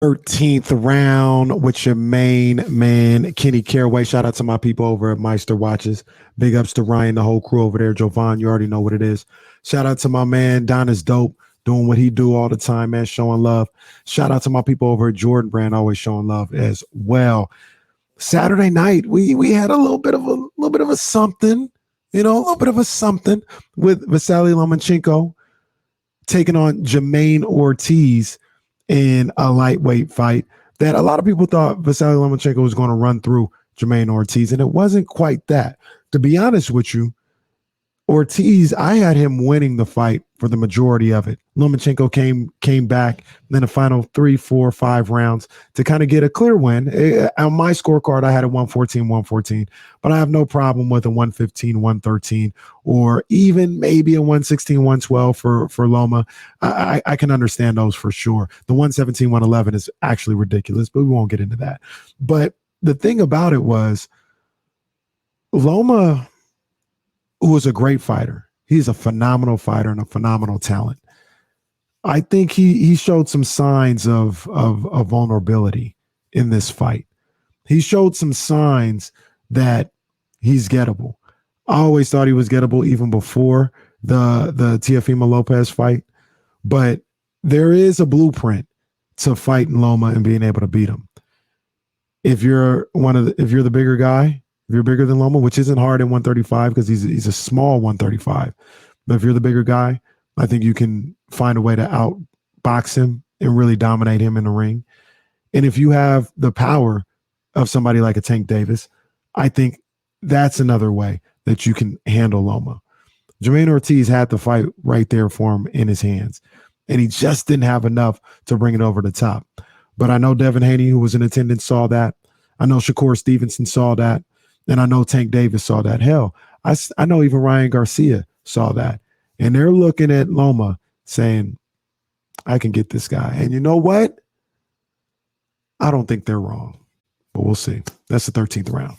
13th round with your main man, Kenny Caraway. Shout out to my people over at Meister Watches. Big ups to Ryan, the whole crew over there. Jovan, you already know what it is. Shout out to my man, Don is dope, doing what he do all the time, man, showing love. Shout out to my people over at Jordan Brand, always showing love as well. Saturday night, we had a little bit of a something, a little bit of a something with Vasiliy Lomachenko taking on Jermaine Ortiz in a lightweight fight that a lot of people thought Vasiliy Lomachenko was going to run through Jermaine Ortiz, and it wasn't quite that. To be honest with you, Ortiz, I had him winning the fight for the majority of it. Lomachenko came back in the final 3, 4, 5 rounds to kind of get a clear win. On my scorecard, I had a 114, but I have no problem with a 115, 113, or even maybe a 116, 112 for Loma. I can understand those for sure. The 117, 111 is actually ridiculous, but we won't get into that. But the thing about it was Loma, who is a great fighter. He's a phenomenal fighter and a phenomenal talent. I think he showed some signs of vulnerability in this fight. He showed some signs that he's gettable. I always thought he was gettable even before the Teofimo Lopez fight, but there is a blueprint to fighting Loma and being able to beat him. If you're the bigger guy, if you're bigger than Loma, which isn't hard at 135 because he's a small 135, but if you're the bigger guy, I think you can find a way to outbox him and really dominate him in the ring. And if you have the power of somebody like a Tank Davis, I think that's another way that you can handle Loma. Jermaine Ortiz had the fight right there for him in his hands, and he just didn't have enough to bring it over the top. But I know Devin Haney, who was in attendance, saw that. I know Shakur Stevenson saw that. And I know Tank Davis saw that. Hell, I know even Ryan Garcia saw that. And they're looking at Loma saying, I can get this guy. And you know what? I don't think they're wrong. But we'll see. That's the 13th round.